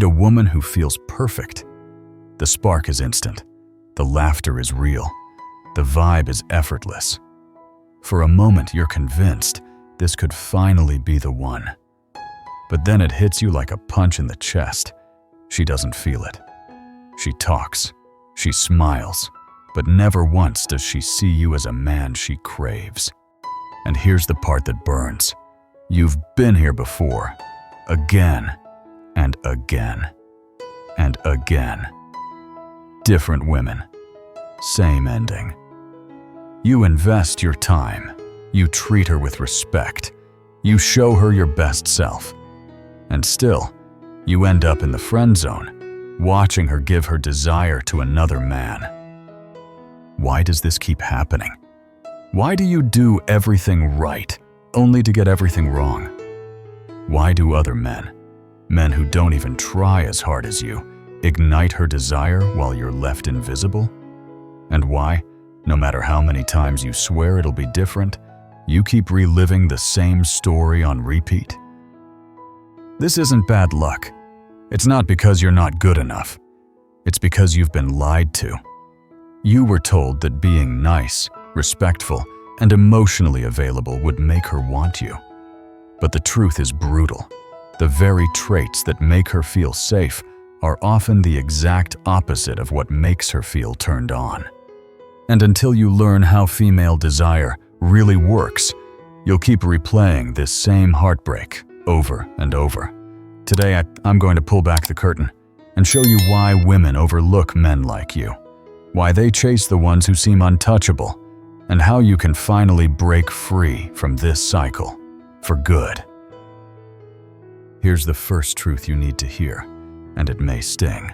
meet a woman who feels perfect. The spark is instant. The laughter is real. The vibe is effortless. For a moment, you're convinced this could finally be the one. But then it hits you like a punch in the chest. She doesn't feel it. She talks. She smiles. But never once does she see you as a man she craves. And here's the part that burns. You've been here before. Again. And again. And again. Different women. Same ending. You invest your time. You treat her with respect. You show her your best self. And still, you end up in the friend zone, watching her give her desire to another man. Why does this keep happening? Why do you do everything right, only to get everything wrong? Why do other men who don't even try as hard as you, ignite her desire while you're left invisible? And why, no matter how many times you swear it'll be different, you keep reliving the same story on repeat? This isn't bad luck. It's not because you're not good enough. It's because you've been lied to. You were told that being nice, respectful, and emotionally available would make her want you. But the truth is brutal. The very traits that make her feel safe are often the exact opposite of what makes her feel turned on. And until you learn how female desire really works, you'll keep replaying this same heartbreak over and over. Today, I'm going to pull back the curtain and show you why women overlook men like you, why they chase the ones who seem untouchable, and how you can finally break free from this cycle for good. Here's the first truth you need to hear, and it may sting.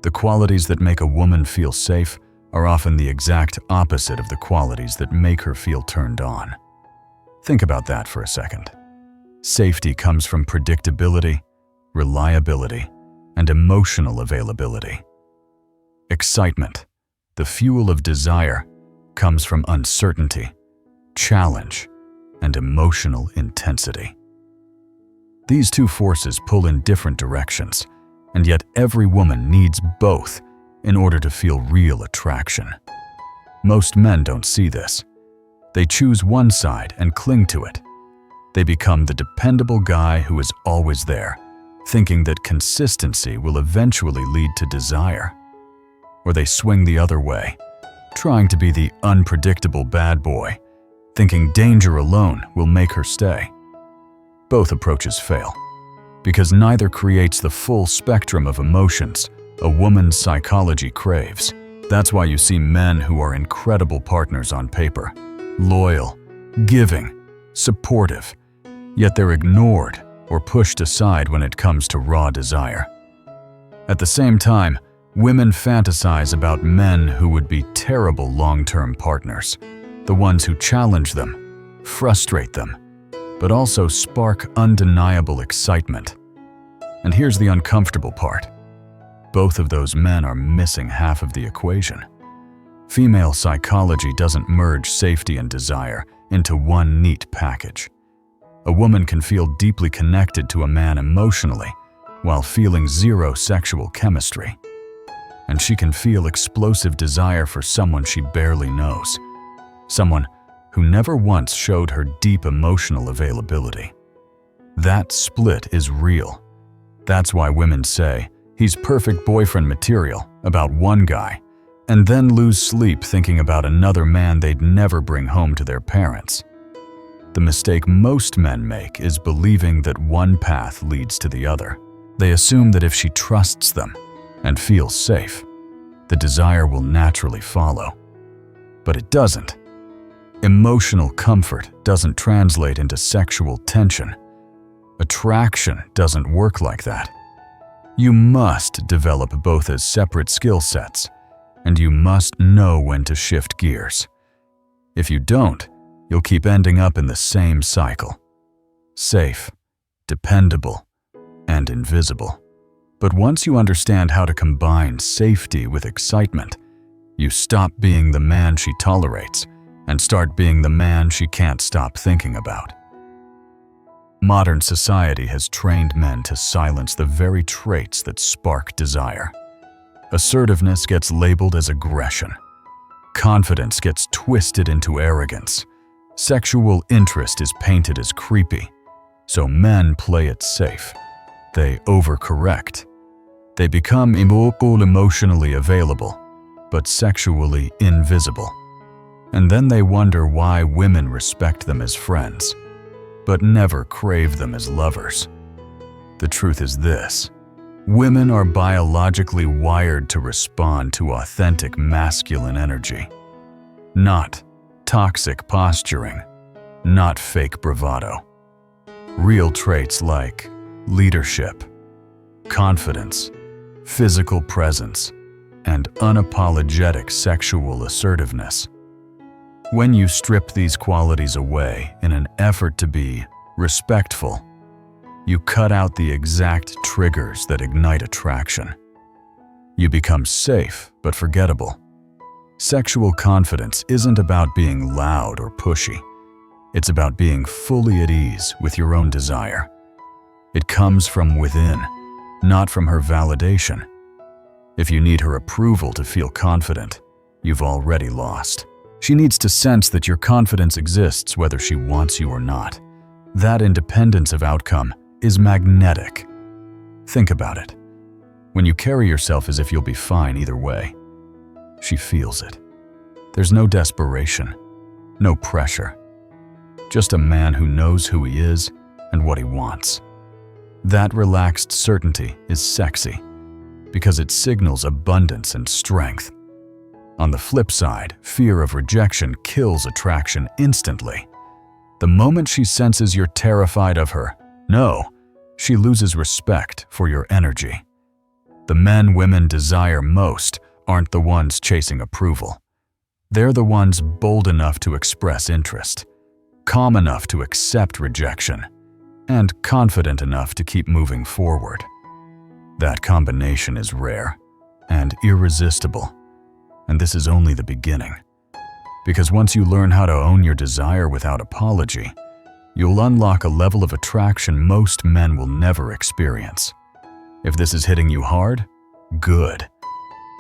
The qualities that make a woman feel safe are often the exact opposite of the qualities that make her feel turned on. Think about that for a second. Safety comes from predictability, reliability, and emotional availability. Excitement, the fuel of desire, comes from uncertainty, challenge, and emotional intensity. These two forces pull in different directions, and yet every woman needs both in order to feel real attraction. Most men don't see this. They choose one side and cling to it. They become the dependable guy who is always there, thinking that consistency will eventually lead to desire. Or they swing the other way, trying to be the unpredictable bad boy, thinking danger alone will make her stay. Both approaches fail, because neither creates the full spectrum of emotions a woman's psychology craves. That's why you see men who are incredible partners on paper, loyal, giving, supportive, yet they're ignored or pushed aside when it comes to raw desire. At the same time, women fantasize about men who would be terrible long-term partners, the ones who challenge them, frustrate them, but also spark undeniable excitement. And here's the uncomfortable part. Both of those men are missing half of the equation. Female psychology doesn't merge safety and desire into one neat package. A woman can feel deeply connected to a man emotionally while feeling zero sexual chemistry. And she can feel explosive desire for someone she barely knows, someone who never once showed her deep emotional availability. That split is real. That's why women say, "He's perfect boyfriend material," about one guy, and then lose sleep thinking about another man they'd never bring home to their parents. The mistake most men make is believing that one path leads to the other. They assume that if she trusts them and feels safe, the desire will naturally follow. But it doesn't. Emotional comfort doesn't translate into sexual tension. Attraction doesn't work like that. You must develop both as separate skill sets, and you must know when to shift gears. If you don't, you'll keep ending up in the same cycle. Safe, dependable, and invisible. But once you understand how to combine safety with excitement, you stop being the man she tolerates and start being the man she can't stop thinking about. Modern society has trained men to silence the very traits that spark desire. Assertiveness gets labeled as aggression. Confidence gets twisted into arrogance. Sexual interest is painted as creepy. So men play it safe. They overcorrect. They become emotionally available, but sexually invisible. And then they wonder why women respect them as friends, but never crave them as lovers. The truth is this: women are biologically wired to respond to authentic masculine energy. Not toxic posturing, not fake bravado. Real traits like leadership, confidence, physical presence, and unapologetic sexual assertiveness. When you strip these qualities away in an effort to be respectful, you cut out the exact triggers that ignite attraction. You become safe but forgettable. Sexual confidence isn't about being loud or pushy. It's about being fully at ease with your own desire. It comes from within, not from her validation. If you need her approval to feel confident, you've already lost. She needs to sense that your confidence exists whether she wants you or not. That independence of outcome is magnetic. Think about it. When you carry yourself as if you'll be fine either way, she feels it. There's no desperation, no pressure. Just a man who knows who he is and what he wants. That relaxed certainty is sexy because it signals abundance and strength. On the flip side, fear of rejection kills attraction instantly. The moment she senses you're terrified of her, no, she loses respect for your energy. The men women desire most aren't the ones chasing approval. They're the ones bold enough to express interest, calm enough to accept rejection, and confident enough to keep moving forward. That combination is rare and irresistible, and this is only the beginning. Because once you learn how to own your desire without apology, you'll unlock a level of attraction most men will never experience. If this is hitting you hard, good.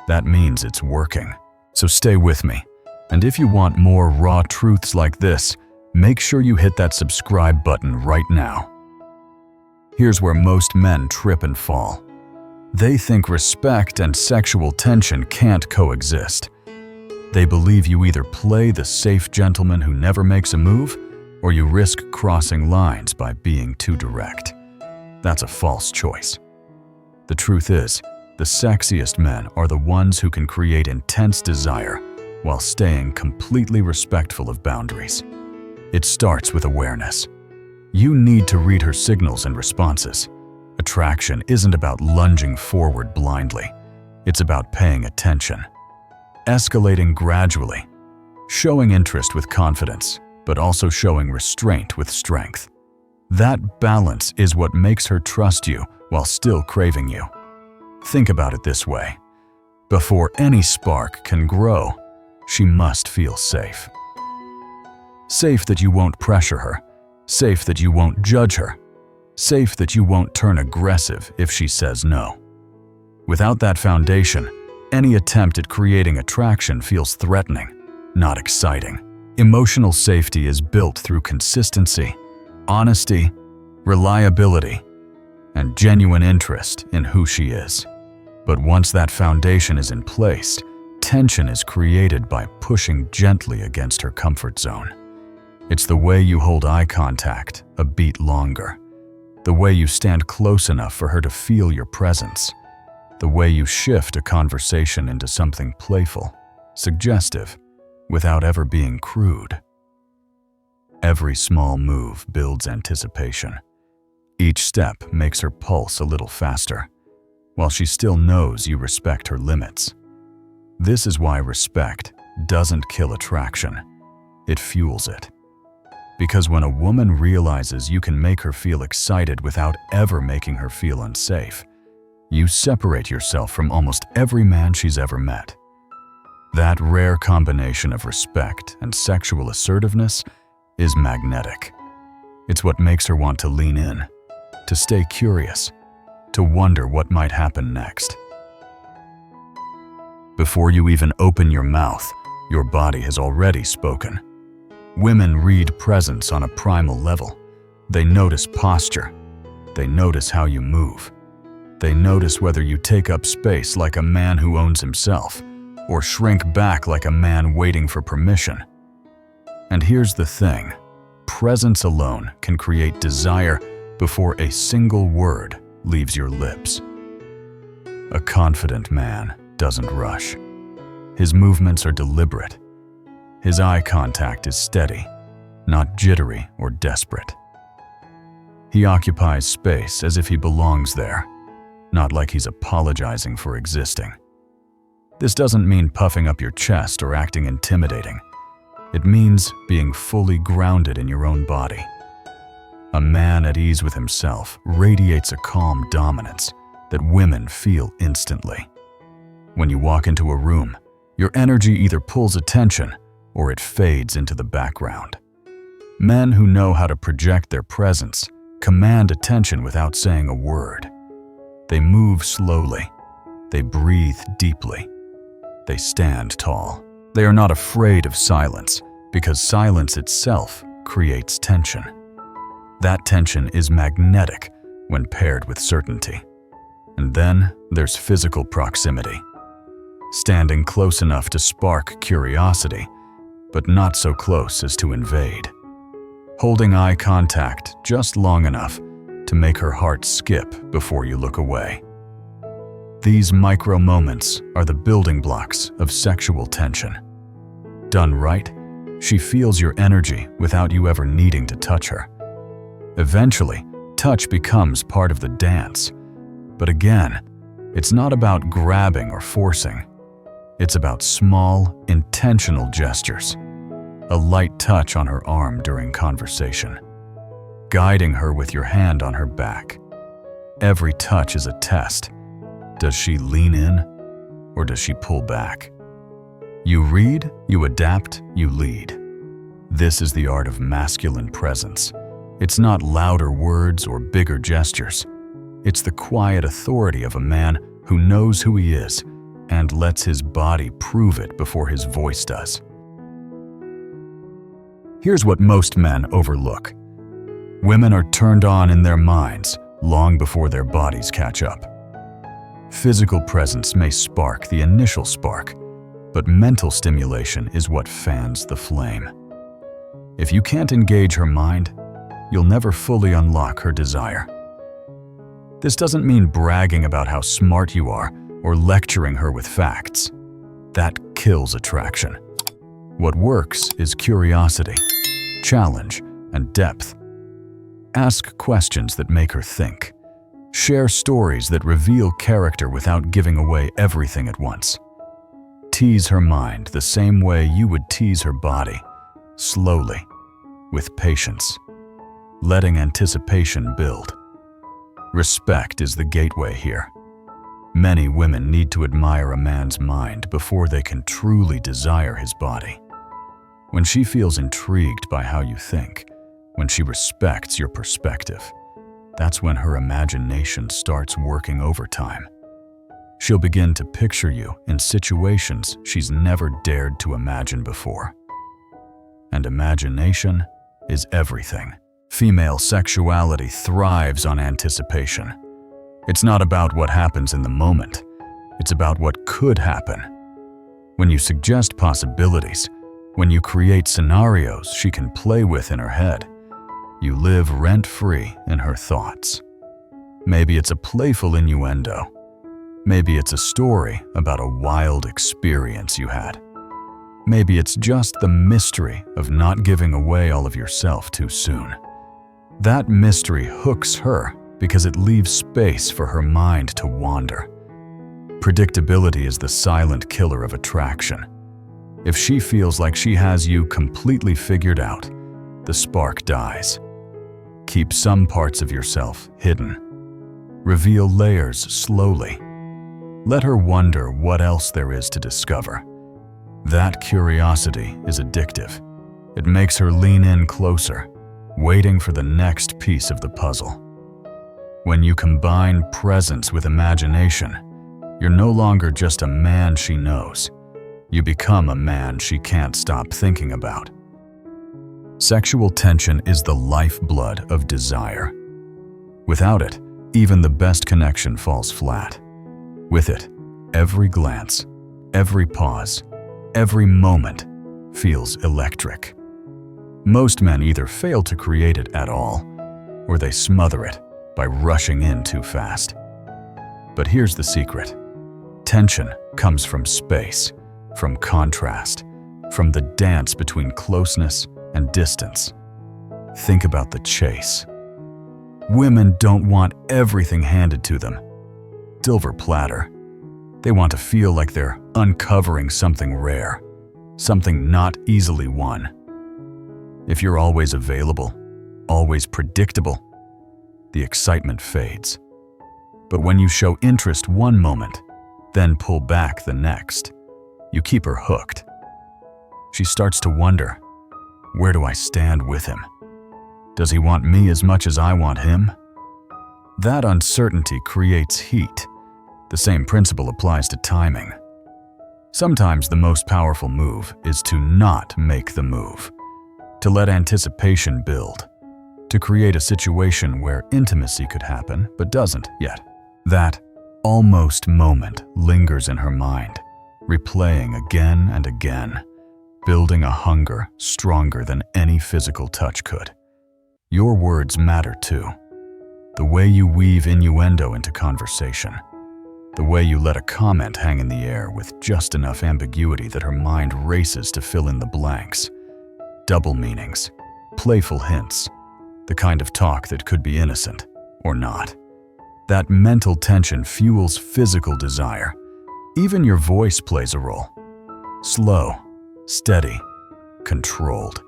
That means it's working. So stay with me, and if you want more raw truths like this, make sure you hit that subscribe button right now. Here's where most men trip and fall. They think respect and sexual tension can't coexist. They believe you either play the safe gentleman who never makes a move, or you risk crossing lines by being too direct. That's a false choice. The truth is, the sexiest men are the ones who can create intense desire while staying completely respectful of boundaries. It starts with awareness. You need to read her signals and responses. Attraction isn't about lunging forward blindly. It's about paying attention. Escalating gradually. Showing interest with confidence, but also showing restraint with strength. That balance is what makes her trust you while still craving you. Think about it this way. Before any spark can grow, she must feel safe. Safe that you won't pressure her. Safe that you won't judge her. Safe that you won't turn aggressive if she says no. Without that foundation, any attempt at creating attraction feels threatening, not exciting. Emotional safety is built through consistency, honesty, reliability, and genuine interest in who she is. But once that foundation is in place, tension is created by pushing gently against her comfort zone. It's the way you hold eye contact a beat longer, the way you stand close enough for her to feel your presence, the way you shift a conversation into something playful, suggestive, without ever being crude. Every small move builds anticipation. Each step makes her pulse a little faster, while she still knows you respect her limits. This is why respect doesn't kill attraction, it fuels it. Because when a woman realizes you can make her feel excited without ever making her feel unsafe, you separate yourself from almost every man she's ever met. That rare combination of respect and sexual assertiveness is magnetic. It's what makes her want to lean in, to stay curious, to wonder what might happen next. Before you even open your mouth, your body has already spoken. Women read presence on a primal level. They notice posture. They notice how you move. They notice whether you take up space like a man who owns himself, or shrink back like a man waiting for permission. And here's the thing. Presence alone can create desire before a single word leaves your lips. A confident man doesn't rush. His movements are deliberate. His eye contact is steady, not jittery or desperate. He occupies space as if he belongs there, not like he's apologizing for existing. This doesn't mean puffing up your chest or acting intimidating. It means being fully grounded in your own body. A man at ease with himself radiates a calm dominance that women feel instantly. When you walk into a room, your energy either pulls attention or it fades into the background. Men who know how to project their presence command attention without saying a word. They move slowly. They breathe deeply. They stand tall. They are not afraid of silence because silence itself creates tension. That tension is magnetic when paired with certainty. And then there's physical proximity. Standing close enough to spark curiosity, but not so close as to invade. Holding eye contact just long enough to make her heart skip before you look away. These micro moments are the building blocks of sexual tension. Done right, she feels your energy without you ever needing to touch her. Eventually, touch becomes part of the dance. But again, it's not about grabbing or forcing. It's about small, intentional gestures. A light touch on her arm during conversation. Guiding her with your hand on her back. Every touch is a test. Does she lean in, or does she pull back? You read, you adapt, you lead. This is the art of masculine presence. It's not louder words or bigger gestures. It's the quiet authority of a man who knows who he is and lets his body prove it before his voice does. Here's what most men overlook. Women are turned on in their minds long before their bodies catch up. Physical presence may spark the initial spark, but mental stimulation is what fans the flame. If you can't engage her mind, you'll never fully unlock her desire. This doesn't mean bragging about how smart you are or lecturing her with facts. That kills attraction. What works is curiosity, challenge, and depth. Ask questions that make her think. Share stories that reveal character without giving away everything at once. Tease her mind the same way you would tease her body, slowly, with patience, letting anticipation build. Respect is the gateway here. Many women need to admire a man's mind before they can truly desire his body. When she feels intrigued by how you think, when she respects your perspective, that's when her imagination starts working overtime. She'll begin to picture you in situations she's never dared to imagine before. And imagination is everything. Female sexuality thrives on anticipation. It's not about what happens in the moment. It's about what could happen. When you suggest possibilities, when you create scenarios she can play with in her head, you live rent-free in her thoughts. Maybe it's a playful innuendo. Maybe it's a story about a wild experience you had. Maybe it's just the mystery of not giving away all of yourself too soon. That mystery hooks her because it leaves space for her mind to wander. Predictability is the silent killer of attraction. If she feels like she has you completely figured out, the spark dies. Keep some parts of yourself hidden. Reveal layers slowly. Let her wonder what else there is to discover. That curiosity is addictive. It makes her lean in closer, waiting for the next piece of the puzzle. When you combine presence with imagination, you're no longer just a man she knows. You become a man she can't stop thinking about. Sexual tension is the lifeblood of desire. Without it, even the best connection falls flat. With it, every glance, every pause, every moment feels electric. Most men either fail to create it at all, or they smother it by rushing in too fast. But here's the secret. Tension comes from space, from contrast, from the dance between closeness and distance. Think about the chase. Women don't want everything handed to them. Silver platter. They want to feel like they're uncovering something rare, something not easily won. If you're always available, always predictable, the excitement fades. But when you show interest one moment, then pull back the next, you keep her hooked. She starts to wonder, where do I stand with him? Does he want me as much as I want him? That uncertainty creates heat. The same principle applies to timing. Sometimes the most powerful move is to not make the move, to let anticipation build, to create a situation where intimacy could happen but doesn't yet. That almost moment lingers in her mind, replaying again and again, building a hunger stronger than any physical touch could. Your words matter too. The way you weave innuendo into conversation, the way you let a comment hang in the air with just enough ambiguity that her mind races to fill in the blanks. Double meanings, playful hints, the kind of talk that could be innocent or not. That mental tension fuels physical desire. Even your voice plays a role. Slow, steady, controlled.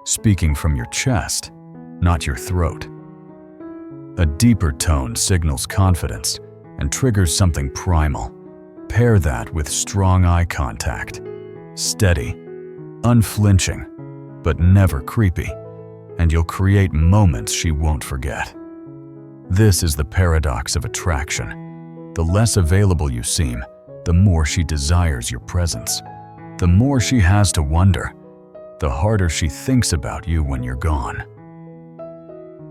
Speaking from your chest, not your throat. A deeper tone signals confidence and triggers something primal. Pair that with strong eye contact. Steady, unflinching, but never creepy, and you'll create moments she won't forget. This is the paradox of attraction. The less available you seem, the more she desires your presence. The more she has to wonder, the harder she thinks about you when you're gone.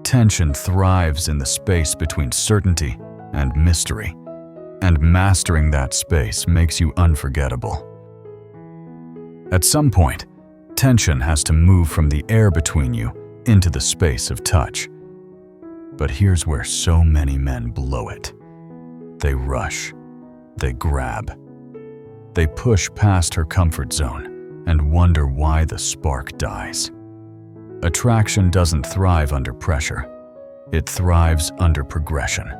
Tension thrives in the space between certainty and mystery, and mastering that space makes you unforgettable. At some point, tension has to move from the air between you into the space of touch. But here's where so many men blow it. They rush, they grab, they push past her comfort zone and wonder why the spark dies. Attraction doesn't thrive under pressure. It thrives under progression.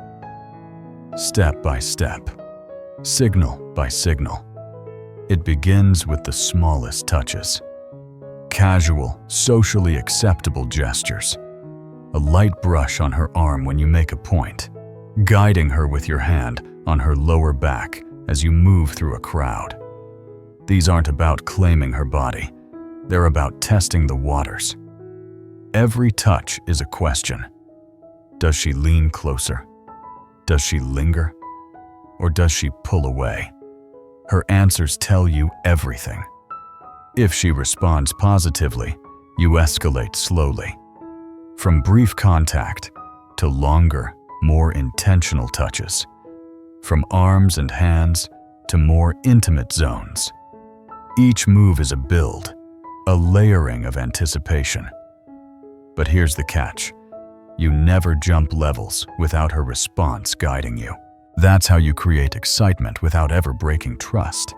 Step by step, signal by signal. It begins with the smallest touches. Casual, socially acceptable gestures. A light brush on her arm when you make a point, guiding her with your hand on her lower back as you move through a crowd. These aren't about claiming her body. They're about testing the waters. Every touch is a question. Does she lean closer? Does she linger? Or does she pull away? Her answers tell you everything. If she responds positively, you escalate slowly. From brief contact to longer, more intentional touches. From arms and hands to more intimate zones. Each move is a build, a layering of anticipation. But here's the catch. You never jump levels without her response guiding you. That's how you create excitement without ever breaking trust.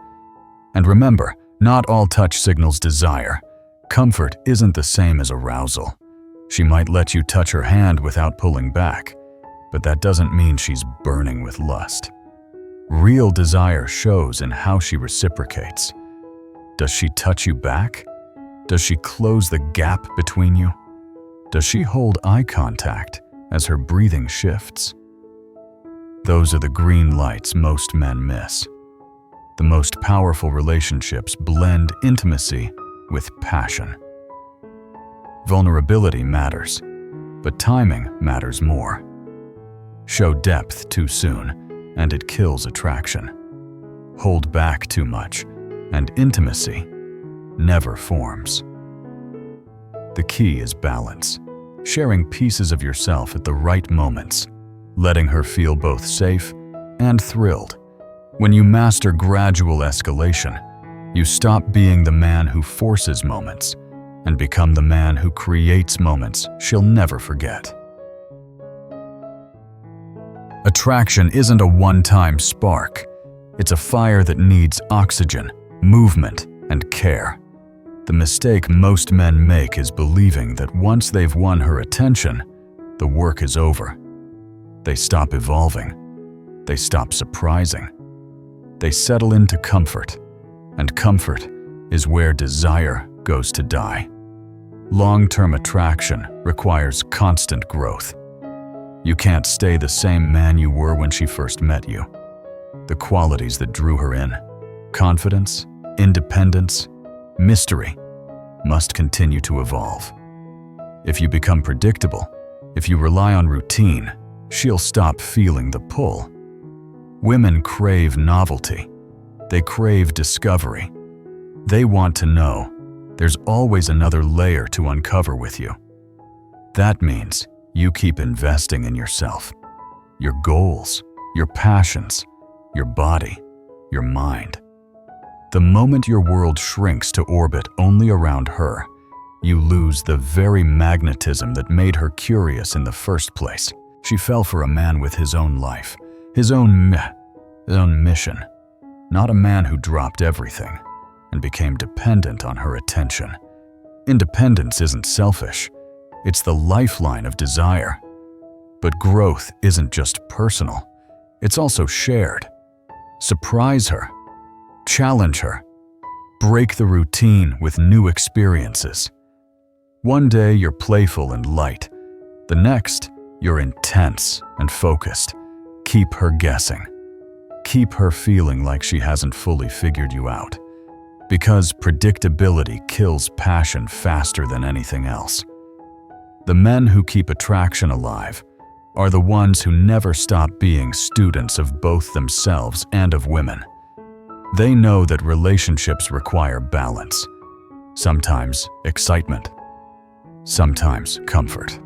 And remember, not all touch signals desire. Comfort isn't the same as arousal. She might let you touch her hand without pulling back, but that doesn't mean she's burning with lust. Real desire shows in how she reciprocates. Does she touch you back? Does she close the gap between you? Does she hold eye contact as her breathing shifts? Those are the green lights most men miss. The most powerful relationships blend intimacy with passion. Vulnerability matters, but timing matters more. Show depth too soon, and it kills attraction. Hold back too much, and intimacy never forms. The key is balance, sharing pieces of yourself at the right moments, letting her feel both safe and thrilled. When you master gradual escalation, you stop being the man who forces moments and become the man who creates moments she'll never forget. Attraction isn't a one-time spark. It's a fire that needs oxygen, movement, and care. The mistake most men make is believing that once they've won her attention, the work is over. They stop evolving. They stop surprising. They settle into comfort, and comfort is where desire goes to die. Long-term attraction requires constant growth. You can't stay the same man you were when she first met you. The qualities that drew her in, confidence, independence, mystery, must continue to evolve. If you become predictable, if you rely on routine, she'll stop feeling the pull. Women crave novelty. They crave discovery. They want to know there's always another layer to uncover with you. That means you keep investing in yourself, your goals, your passions, your body, your mind. The moment your world shrinks to orbit only around her, you lose the very magnetism that made her curious in the first place. She fell for a man with his own life, his own mission, not a man who dropped everything and became dependent on her attention. Independence isn't selfish. It's the lifeline of desire. But growth isn't just personal. It's also shared. Surprise her. Challenge her. Break the routine with new experiences. One day you're playful and light. The next, you're intense and focused. Keep her guessing. Keep her feeling like she hasn't fully figured you out. Because predictability kills passion faster than anything else. The men who keep attraction alive are the ones who never stop being students of both themselves and of women. They know that relationships require balance. Sometimes excitement. Sometimes comfort.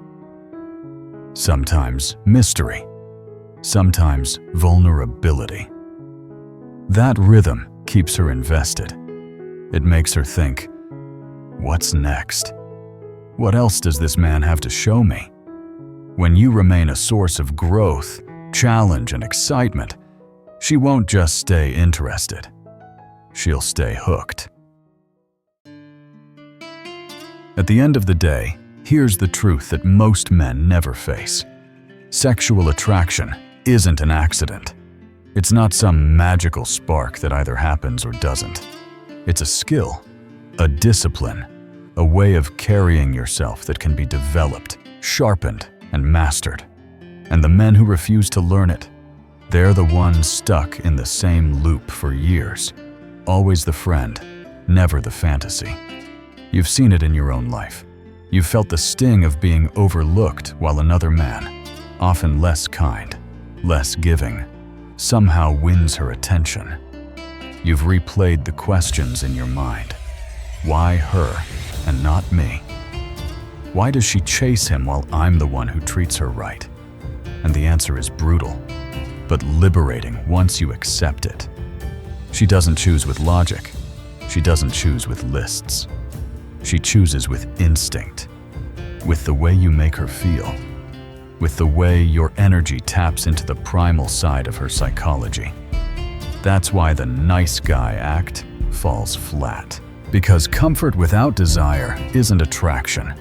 Sometimes mystery. Sometimes vulnerability. That rhythm keeps her invested. It makes her think, what's next? What else does this man have to show me? When you remain a source of growth, challenge, and excitement, she won't just stay interested. She'll stay hooked. At the end of the day, here's the truth that most men never face. Sexual attraction isn't an accident. It's not some magical spark that either happens or doesn't. It's a skill, a discipline, a way of carrying yourself that can be developed, sharpened, and mastered. And the men who refuse to learn it, they're the ones stuck in the same loop for years. Always the friend, never the fantasy. You've seen it in your own life. You've felt the sting of being overlooked while another man, often less kind, less giving, somehow wins her attention. You've replayed the questions in your mind. Why her and not me? Why does she chase him while I'm the one who treats her right? And the answer is brutal, but liberating once you accept it. She doesn't choose with logic. She doesn't choose with lists. She chooses with instinct, with the way you make her feel, with the way your energy taps into the primal side of her psychology. That's why the nice guy act falls flat. Because comfort without desire isn't attraction.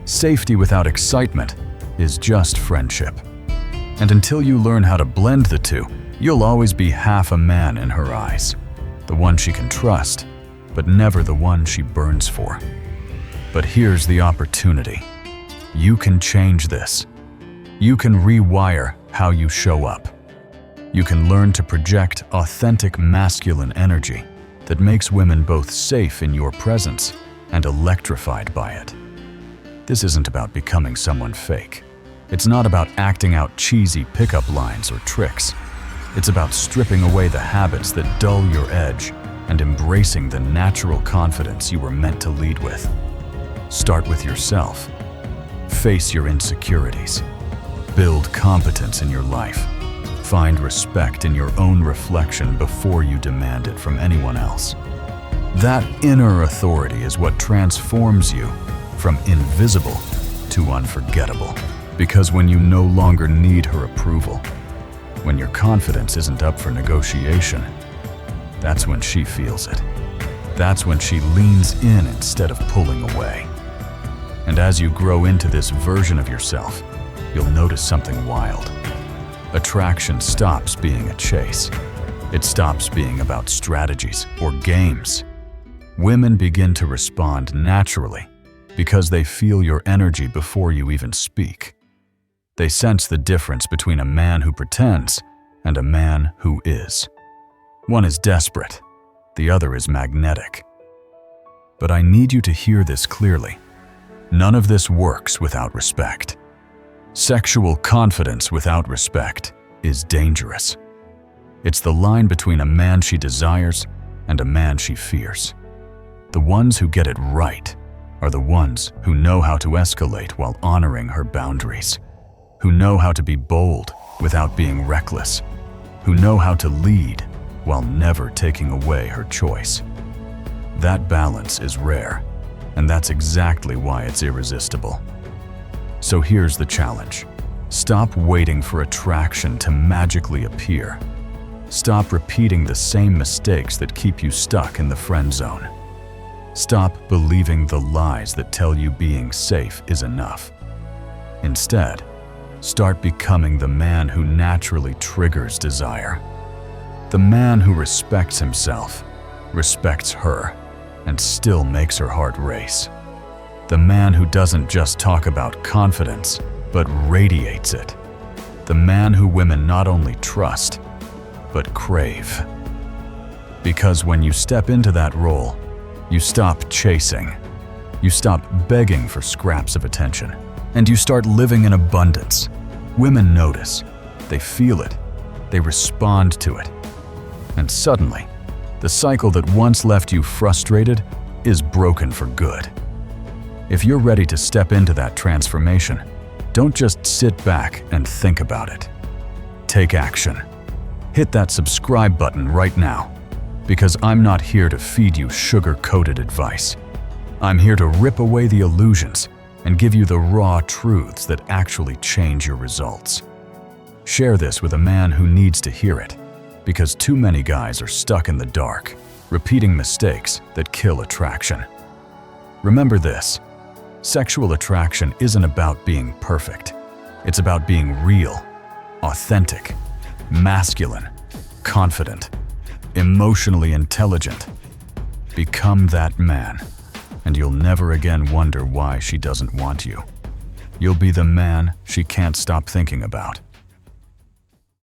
Safety without excitement is just friendship. And until you learn how to blend the two, you'll always be half a man in her eyes. The one she can trust, but never the one she burns for. But here's the opportunity. You can change this. You can rewire how you show up. You can learn to project authentic masculine energy that makes women both safe in your presence and electrified by it. This isn't about becoming someone fake. It's not about acting out cheesy pickup lines or tricks. It's about stripping away the habits that dull your edge and embracing the natural confidence you were meant to lead with. Start with yourself. Face your insecurities. Build competence in your life. Find respect in your own reflection before you demand it from anyone else. That inner authority is what transforms you from invisible to unforgettable. Because when you no longer need her approval, when your confidence isn't up for negotiation, that's when she feels it. That's when she leans in instead of pulling away. And as you grow into this version of yourself, you'll notice something wild. Attraction stops being a chase. It stops being about strategies or games. Women begin to respond naturally because they feel your energy before you even speak. They sense the difference between a man who pretends and a man who is. One is desperate, the other is magnetic. But I need you to hear this clearly. None of this works without respect. Sexual confidence without respect is dangerous. It's the line between a man she desires and a man she fears. The ones who get it right are the ones who know how to escalate while honoring her boundaries, who know how to be bold without being reckless, who know how to lead while never taking away her choice. That balance is rare, and that's exactly why it's irresistible. So here's the challenge. Stop waiting for attraction to magically appear. Stop repeating the same mistakes that keep you stuck in the friend zone. Stop believing the lies that tell you being safe is enough. Instead, start becoming the man who naturally triggers desire. The man who respects himself, respects her, and still makes her heart race. The man who doesn't just talk about confidence, but radiates it. The man who women not only trust, but crave. Because when you step into that role, you stop chasing. You stop begging for scraps of attention, and you start living in abundance. Women notice, they feel it, they respond to it. And suddenly, the cycle that once left you frustrated is broken for good. If you're ready to step into that transformation, don't just sit back and think about it. Take action. Hit that subscribe button right now, because I'm not here to feed you sugar-coated advice. I'm here to rip away the illusions and give you the raw truths that actually change your results. Share this with a man who needs to hear it, because too many guys are stuck in the dark, repeating mistakes that kill attraction. Remember this, sexual attraction isn't about being perfect. It's about being real, authentic, masculine, confident, emotionally intelligent. Become that man, and you'll never again wonder why she doesn't want you. You'll be the man she can't stop thinking about.